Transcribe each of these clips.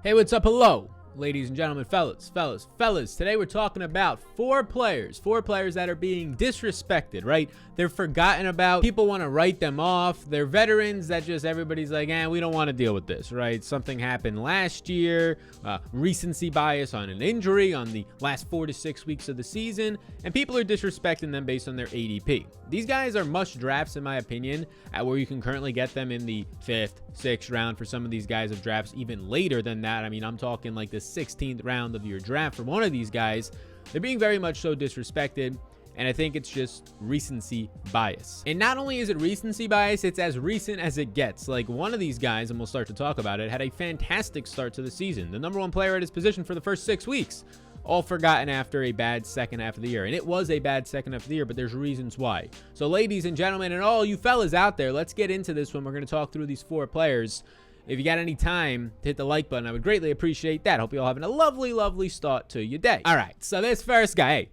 Hey, what's up? Hello, ladies and gentlemen, fellas. Today we're talking about four players that are being disrespected, right? They're forgotten about. People want to write them off. They're veterans that just everybody's like, we don't want to deal with this, right? Something happened last year, recency bias on an injury on the last 4 to 6 weeks of the season, and people are disrespecting them based on their ADP. These guys are must drafts, in my opinion, at where you can currently get them in the 5th, 6th round. For some of these guys of drafts even later than that. I mean, I'm talking like the 16th round of your draft for one of these guys. They're being very much so disrespected, and I think it's just recency bias. And not only is it recency bias, it's as recent as it gets. Like, one of these guys, and we'll start to talk about it, had a fantastic start to the season. The number one player at his position for the first 6 weeks. All forgotten after a bad second half of the year. And it was a bad second half of the year, but there's reasons why. So ladies and gentlemen, and all you fellas out there, let's get into this one. We're going to talk through these four players. If you got any time to hit the like button, I would greatly appreciate that. Hope you all having a lovely start to your day. All right, so this first guy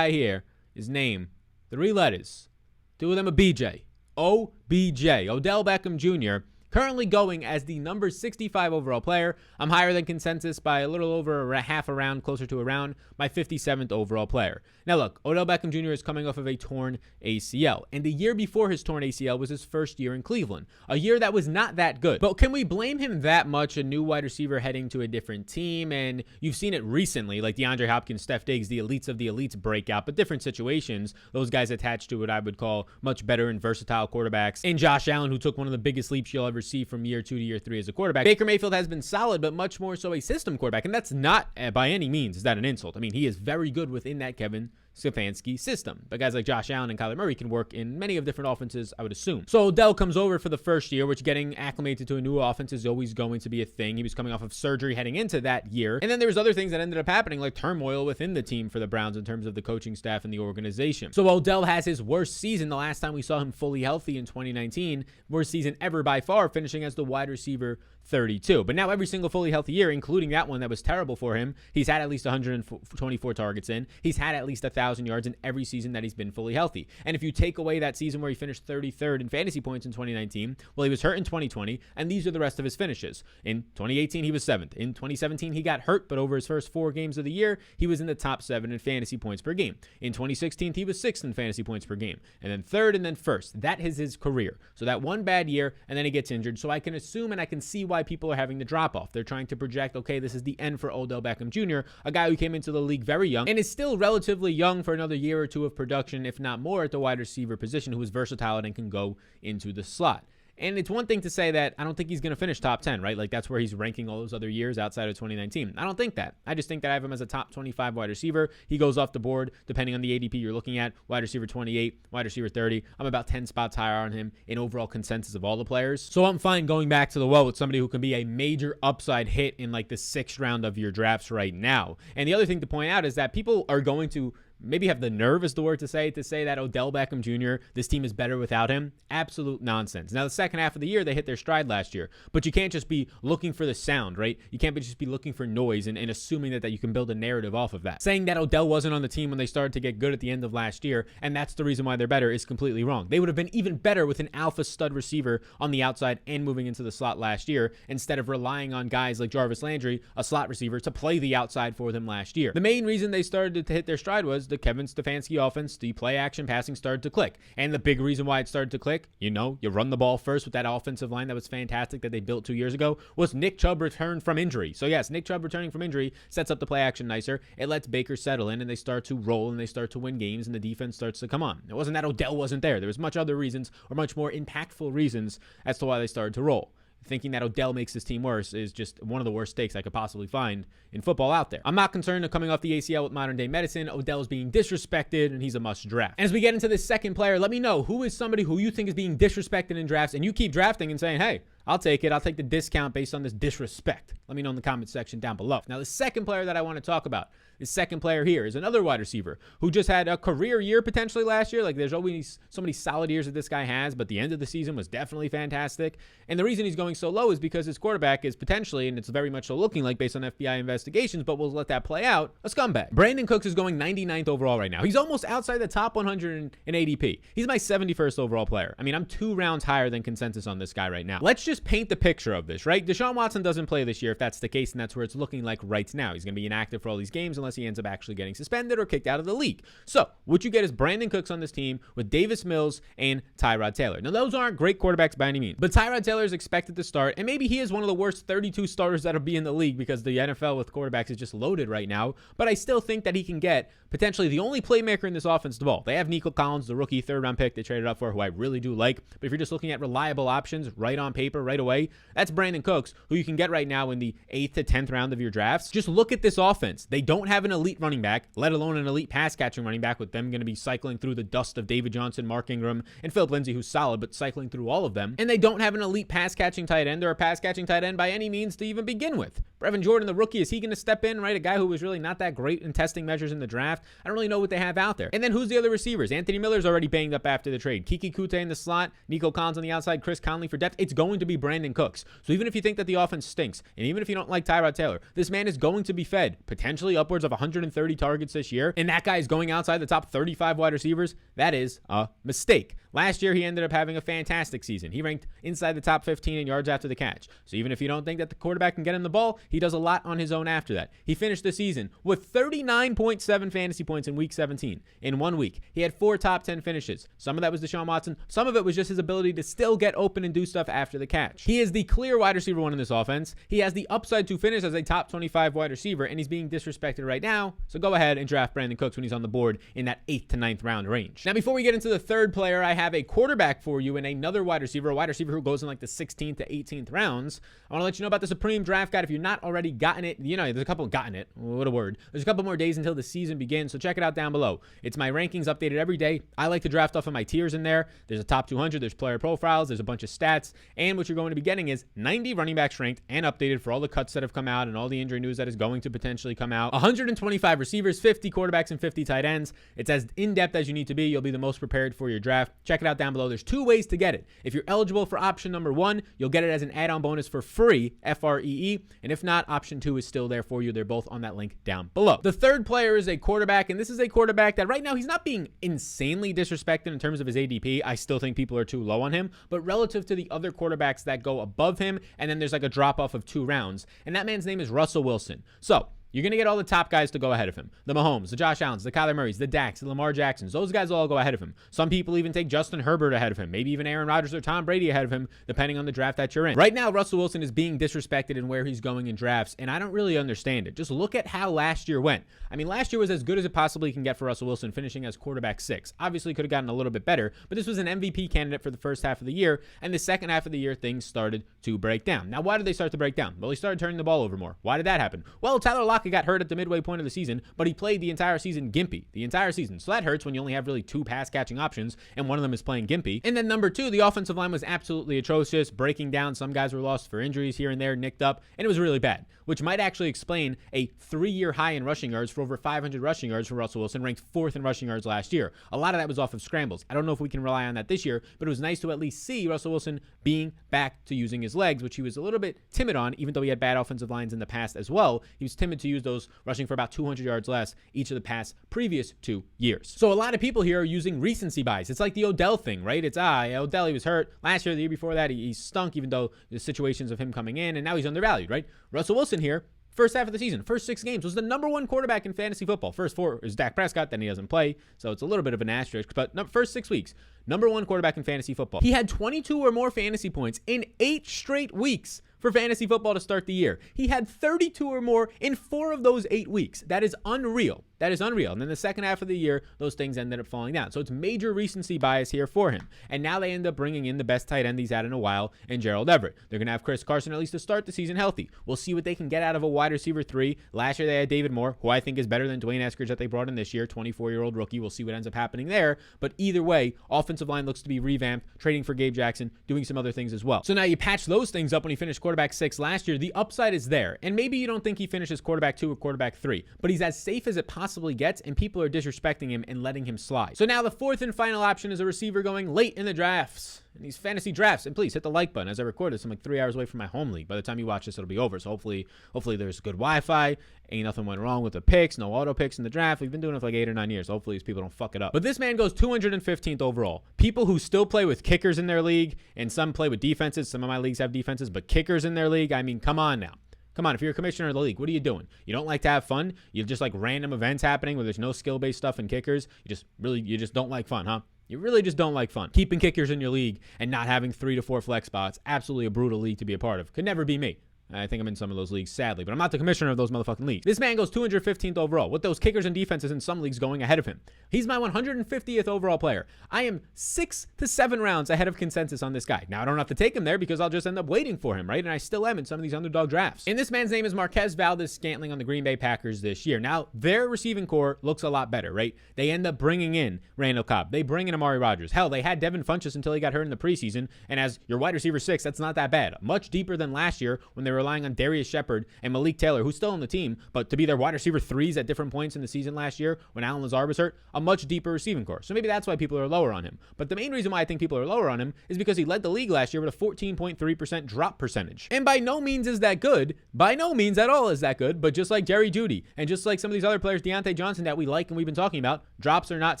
here, his name, 3 letters, 2 of them a BJ. OBJ, Odell Beckham Jr., currently going as the number 65 overall player. I'm higher than consensus by a little over a half a round, closer to around my 57th overall player. Now look, Odell Beckham Jr. is coming off of a torn ACL, and the year before his torn ACL was his first year in Cleveland, a year that was not that good. But can we blame him that much? A new wide receiver heading to a different team, and you've seen it recently, like DeAndre Hopkins, Steph Diggs, the elites of the elites breakout, but different situations. Those guys attached to what I would call much better and versatile quarterbacks. And Josh Allen, who took one of the biggest leaps you'll ever see from year 2 to year 3 as a quarterback. Baker Mayfield has been solid, but much more so a system quarterback, and that's not by any means is that an insult. I mean, he is very good within that Kevin Stefanski system. But guys like Josh Allen and Kyler Murray can work in many of different offenses, I would assume. So Odell comes over for the first year, which getting acclimated to a new offense is always going to be a thing. He was coming off of surgery heading into that year. And then there was other things that ended up happening, like turmoil within the team for the Browns in terms of the coaching staff and the organization. So Odell has his worst season the last time we saw him fully healthy in 2019. Worst season ever by far, finishing as the wide receiver 32. But now every single fully healthy year, including that one that was terrible for him, he's had at least 124 targets in. He's had at least 1,000 yards in every season that he's been fully healthy. And if you take away that season where he finished 33rd in fantasy points in 2019, well, he was hurt in 2020, and these are the rest of his finishes. In 2018, he was 7th. In 2017, he got hurt, but over his first 4 games of the year, he was in the top 7 in fantasy points per game. In 2016, he was 6th in fantasy points per game, and then 3rd and then 1st. That is his career. So that one bad year, and then he gets injured. So I can assume and I can see why people are having the drop off. They're trying to project, okay, this is the end for Odell Beckham Jr., a guy who came into the league very young and is still relatively young for another year or 2 of production, if not more, at the wide receiver position, who is versatile and can go into the slot. And it's one thing to say that I don't think he's going to finish top 10, right? Like, that's where he's ranking all those other years outside of 2019. I don't think that. I just think that I have him as a top 25 wide receiver. He goes off the board, depending on the ADP you're looking at, wide receiver 28, wide receiver 30. I'm about 10 spots higher on him in overall consensus of all the players. So I'm fine going back to the well with somebody who can be a major upside hit in like the 6th round of your drafts right now. And the other thing to point out is that people are going to maybe have the nerve is the word to say that Odell Beckham Jr., this team is better without him. Absolute nonsense. Now, the second half of the year, they hit their stride last year, but you can't just be looking for the sound, right? You can't just be looking for noise and assuming that you can build a narrative off of that. Saying that Odell wasn't on the team when they started to get good at the end of last year, and that's the reason why they're better, is completely wrong. They would have been even better with an alpha stud receiver on the outside and moving into the slot last year, instead of relying on guys like Jarvis Landry, a slot receiver, to play the outside for them last year. The main reason they started to hit their stride was the Kevin Stefanski offense. The play action passing started to click. And the big reason why it started to click, you run the ball first with that offensive line that was fantastic that they built 2 years ago, was Nick Chubb returned from injury. So yes, Nick Chubb returning from injury sets up the play action nicer. It lets Baker settle in and they start to roll and they start to win games and the defense starts to come on. It wasn't that Odell wasn't there. There was much other reasons, or much more impactful reasons, as to why they started to roll. Thinking that Odell makes this team worse is just one of the worst takes I could possibly find in football out there. I'm not concerned of coming off the ACL with modern day medicine. Odell is being disrespected and he's a must draft. And as we get into this second player, let me know who is somebody who you think is being disrespected in drafts, and you keep drafting and saying, hey, I'll take it. I'll take the discount based on this disrespect. Let me know in the comment section down below. Now, the second player that I want to talk about, this second player here, is another wide receiver who just had a career year potentially last year. Like, there's always so many solid years that this guy has, but the end of the season was definitely fantastic. And the reason he's going so low is because his quarterback is potentially, and it's very much so looking like based on FBI investigations, but we'll let that play out, a scumbag. Brandin Cooks is going 99th overall right now. He's almost outside the top 100 in ADP. He's my 71st overall player. I mean, I'm 2 rounds higher than consensus on this guy right now. Let's just paint the picture of this, right? Deshaun Watson doesn't play this year. if that's the case, and that's where it's looking like right now. He's going to be inactive for all these games unless he ends up actually getting suspended or kicked out of the league. So what you get is Brandin Cooks on this team with Davis Mills and Tyrod Taylor. Now, those aren't great quarterbacks by any means, but Tyrod Taylor is expected to start, and maybe he is one of the worst 32 starters that'll be in the league because the NFL with quarterbacks is just loaded right now, but I still think that he can get potentially the only playmaker in this offense the ball. They have Nico Collins, the rookie third-round pick they traded up for, who I really do like, but if you're just looking at reliable options right on paper right away, that's Brandin Cooks, who you can get right now in the 8th to 10th round of your drafts. Just look at this offense. They don't have an elite running back, let alone an elite pass-catching running back, with them going to be cycling through the dust of David Johnson, Mark Ingram, and Philip Lindsay, who's solid, but cycling through all of them. And they don't have an elite pass-catching tight end or a pass-catching tight end by any means to even begin with. Brevin Jordan, the rookie, is he going to step in, right? A guy who was really not that great in testing measures in the draft. I don't really know what they have out there. And then who's the other receivers? Anthony Miller's already banged up after the trade. Kiki Kute in the slot, Nico Collins on the outside, Chris Conley for depth. It's going to be Brandin Cooks. So even if you think that the offense stinks, and even if you don't like Tyrod Taylor, this man is going to be fed potentially upwards of 130 targets this year, and that guy is going outside the top 35 wide receivers. That is a mistake. Last year, he ended up having a fantastic season. He ranked inside the top 15 in yards after the catch. So even if you don't think that the quarterback can get him the ball, he does a lot on his own after that. He finished the season with 39.7 fantasy points in week 17. In 1 week, he had 4 top 10 finishes. Some of that was Deshaun Watson. Some of it was just his ability to still get open and do stuff after the catch. He is the clear wide receiver one in this offense. He has the upside to finish as a top 25 wide receiver, and he's being disrespected right now. So go ahead and draft Brandin Cooks when he's on the board in that 8th to 9th round range. Now, before we get into the third player, I have a quarterback for you and another wide receiver, a wide receiver who goes in like the 16th to 18th rounds. I want to let you know about the Supreme Draft Guide. If you're not already gotten it, you know, there's a couple gotten it. What a word. There's a couple more days until the season begins, so check it out down below. It's my rankings updated every day. I like to draft off of my tiers in there. There's a top 200, there's player profiles, there's a bunch of stats, and what you're going to be getting is 90 running backs ranked and updated for all the cuts that have come out and all the injury news that is going to potentially come out. 125 receivers, 50 quarterbacks, and 50 tight ends. It's as in-depth as you need to be. You'll be the most prepared for your draft. Check it out down below. There's 2 ways to get it. If you're eligible for option number 1, you'll get it as an add-on bonus for free, F-R-E-E, and if not, option 2 is still there for you. They're both on that link down below. The third player is a quarterback, and this is a quarterback that right now he's not being insanely disrespected in terms of his ADP. I still think people are too low on him, but relative to the other quarterbacks that go above him, and then there's like a drop-off of 2 rounds, and that man's name is Russell Wilson. So you're going to get all the top guys to go ahead of him. The Mahomes, the Josh Allens, the Kyler Murrays, the Dax, the Lamar Jacksons. Those guys will all go ahead of him. Some people even take Justin Herbert ahead of him. Maybe even Aaron Rodgers or Tom Brady ahead of him, depending on the draft that you're in. Right now, Russell Wilson is being disrespected in where he's going in drafts, and I don't really understand it. Just look at how last year went. I mean, last year was as good as it possibly can get for Russell Wilson, finishing as quarterback 6. Obviously, could have gotten a little bit better, but this was an MVP candidate for the first half of the year, and the second half of the year, things started to break down. Now, why did they start to break down? Well, he started turning the ball over more. Why did that happen? Well, Tyler Lockett got hurt at the midway point of the season, but he played the entire season gimpy, the entire season. So that hurts when you only have really 2 pass catching options, and one of them is playing gimpy. And then number 2, the offensive line was absolutely atrocious, breaking down. Some guys were lost for injuries here and there, nicked up, and it was really bad, which might actually explain a 3-year high in rushing yards for over 500 rushing yards for Russell Wilson, ranked 4th in rushing yards last year. A lot of that was off of scrambles. I don't know if we can rely on that this year, but it was nice to at least see Russell Wilson being back to using his legs, which he was a little bit timid on, even though he had bad offensive lines in the past as well. He was timid to use those, rushing for about 200 yards less each of the past previous 2 years. So a lot of people here are using recency bias. It's like the Odell thing, right? It's, Odell, he was hurt last year, the year before that, he stunk, even though the situations of him coming in, and now he's undervalued, right? Russell Wilson here, first half of the season, first 6 games, was the number 1 quarterback in fantasy football. First 4 is Dak Prescott, then he doesn't play, so it's a little bit of an asterisk, but first 6 weeks, number 1 quarterback in fantasy football. He had 22 or more fantasy points in 8 straight weeks for fantasy football to start the year. He had 32 or more in 4 of those 8 weeks. That is unreal. That is unreal. And then the second half of the year, those things ended up falling down. So it's major recency bias here for him. And now they end up bringing in the best tight end he's had in a while in Gerald Everett. They're going to have Chris Carson at least to start the season healthy. We'll see what they can get out of a wide receiver 3. Last year they had David Moore, who I think is better than Dwayne Eskridge that they brought in this year, 24-year-old rookie. We'll see what ends up happening there. But either way, offensive line looks to be revamped, trading for Gabe Jackson, doing some other things as well. So now you patch those things up when he finished quarterback 6 last year. The upside is there. And maybe you don't think he finishes quarterback 2 or quarterback 3, but he's as safe as it possibly gets, and people are disrespecting him and letting him slide. So now the fourth and final option is a receiver going late in the drafts. In these fantasy drafts, and please hit the like button. As I record this, I'm like 3 hours away from my home league. By the time you watch this, it'll be over. So hopefully there's good Wi-Fi. Ain't nothing went wrong with the picks. No auto picks in the draft. We've been doing it for like 8 or 9 years. So hopefully these people don't fuck it up. But this man goes 215th overall. People who still play with kickers in their league, and some play with defenses. Some of my leagues have defenses, but kickers in their league. I mean, come on now. Come on, if you're a commissioner of the league, what are you doing? You don't like to have fun? You just like random events happening where there's no skill-based stuff and kickers? You just don't like fun, huh? You really just don't like fun. Keeping kickers in your league and not having 3 to 4 flex spots, absolutely a brutal league to be a part of. Could never be me. I think I'm in some of those leagues, sadly, but I'm not the commissioner of those motherfucking leagues. This man goes 215th overall, with those kickers and defenses in some leagues going ahead of him. He's my 150th overall player. I am 6 to 7 rounds ahead of consensus on this guy. Now, I don't have to take him there because I'll just end up waiting for him, right? And I still am in some of these underdog drafts. And this man's name is Marquez Valdes-Scantling on the Green Bay Packers this year. Now, their receiving core looks a lot better, right? They end up bringing in Randall Cobb. They bring in Amari Rodgers. Hell, they had Devin Funchess until he got hurt in the preseason. And as your wide receiver 6, that's not that bad. Much deeper than last year when they were relying on Darius Shepard and Malik Taylor, who's still on the team, but to be their wide receiver 3s at different points in the season last year when Allen Lazard was hurt, a much deeper receiving core. So maybe that's why people are lower on him. But the main reason why I think people are lower on him is because he led the league last year with a 14.3% drop percentage. And by no means is that good. By no means at all is that good. But just like Jerry Jeudy and just like some of these other players, Deontay Johnson, that we like and we've been talking about, drops are not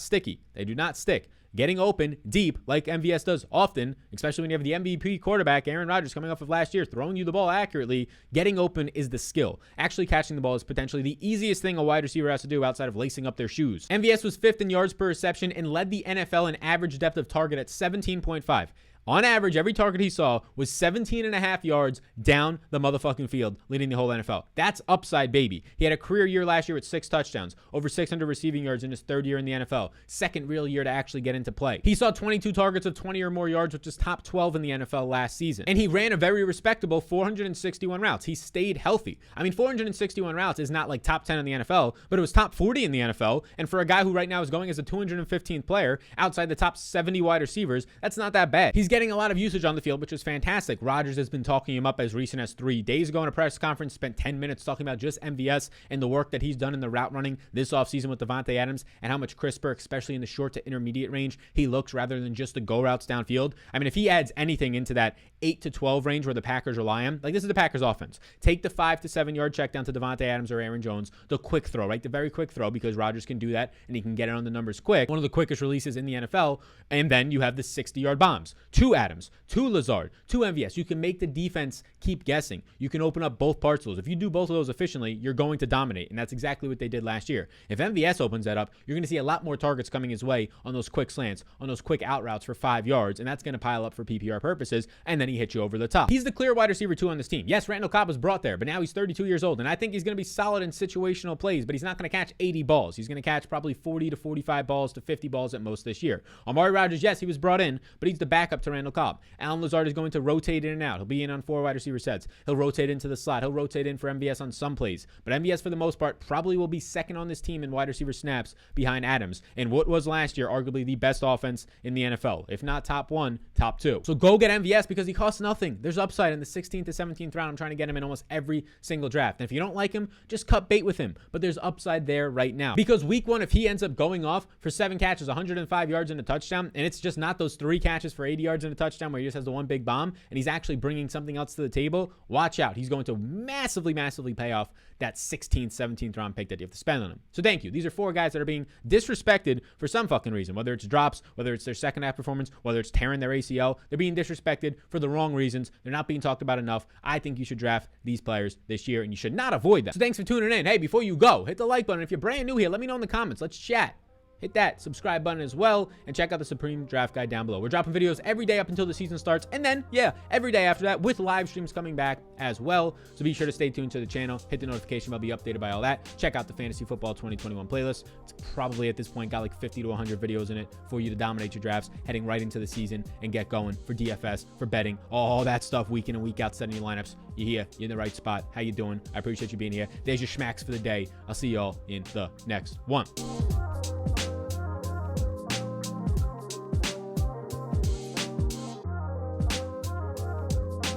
sticky. They do not stick. Getting open deep like MVS does often, especially when you have the MVP quarterback, Aaron Rodgers, coming off of last year, throwing you the ball accurately, getting open is the skill. Actually catching the ball is potentially the easiest thing a wide receiver has to do outside of lacing up their shoes. MVS was 5th in yards per reception and led the NFL in average depth of target at 17.5. On average, every target he saw was 17.5 yards down the motherfucking field, leading the whole NFL. That's upside, baby. He had a career year last year with 6 touchdowns, over 600 receiving yards in his 3rd year in the NFL. Second real year to actually get into play. He saw 22 targets of 20 or more yards, which is top 12 in the NFL last season. And he ran a very respectable 461 routes. He stayed healthy. I mean, 461 routes is not like top 10 in the NFL, but it was top 40 in the NFL. And for a guy who right now is going as a 215th player outside the top 70 wide receivers, that's not that bad. He's getting a lot of usage on the field, which is fantastic. Rodgers has been talking him up as recent as 3 days ago in a press conference, spent 10 minutes talking about just MVS and the work that he's done in the route running this offseason with Devontae Adams and how much crisper, especially in the short to intermediate range, he looks rather than just the go routes downfield. I mean, if he adds anything into that 8 to 12 range where the Packers rely on, like this is the Packers offense. Take the 5 to 7 yard check down to Devontae Adams or Aaron Jones, the quick throw, right? The very quick throw, because Rodgers can do that and he can get it on the numbers quick. One of the quickest releases in the NFL. And then you have the 60-yard bombs to Adams, to Lazard, to MVS. You can make the defense keep guessing. You can open up both parts of those. If you do both of those efficiently, you're going to dominate. And that's exactly what they did last year. If MVS opens that up, you're going to see a lot more targets coming his way on those quick slants, on those quick out routes for 5 yards. And that's going to pile up for PPR purposes. And then he hits you over the top. He's the clear wide receiver 2 on this team. Yes, Randall Cobb was brought there, but now he's 32 years old. And I think he's going to be solid in situational plays, but he's not going to catch 80 balls. He's going to catch probably 40 to 45 balls to 50 balls at most this year. Amari Rodgers, yes, he was brought in, but he's the backup to Randall Cobb. Allen Lazard is going to rotate in and out. He'll be in on 4 wide receiver sets. He'll rotate into the slot. He'll rotate in for MVS on some plays. But MVS, for the most part, probably will be second on this team in wide receiver snaps behind Adams. And what was last year arguably the best offense in the NFL. If not top 1, top 2. So go get MVS because he costs nothing. There's upside in the 16th to 17th round. I'm trying to get him in almost every single draft. And if you don't like him, just cut bait with him. But there's upside there right now. Because week 1, if he ends up going off for 7 catches, 105 yards and a touchdown, and it's just not those 3 catches for 80 yards and a touchdown where he just has the one big bomb, and he's actually bringing something else to the table, watch out. He's going to massively pay off that 16th, 17th round pick that you have to spend on him. So thank you. These are 4 guys that are being disrespected for some fucking reason, whether it's drops, whether it's their second half performance, whether it's tearing their ACL. They're being disrespected for the wrong reasons. They're not being talked about enough. I think you should draft these players this year, and you should not avoid them. So thanks for tuning in. Hey, before you go, hit the like button. If you're brand new here, let me know in the comments. Let's chat. Hit that subscribe button as well, and check out the Supreme Draft Guide down below. We're dropping videos every day up until the season starts, and then, every day after that, with live streams coming back as well. So be sure to stay tuned to the channel, hit the notification bell, be updated by all that. Check out the Fantasy Football 2021 playlist. It's probably at this point got like 50 to 100 videos in it for you to dominate your drafts, heading right into the season and get going for DFS, for betting, all that stuff week in and week out, setting your lineups. You're here, you're in the right spot. How you doing? I appreciate you being here. There's your schmacks for the day. I'll see y'all in the next one.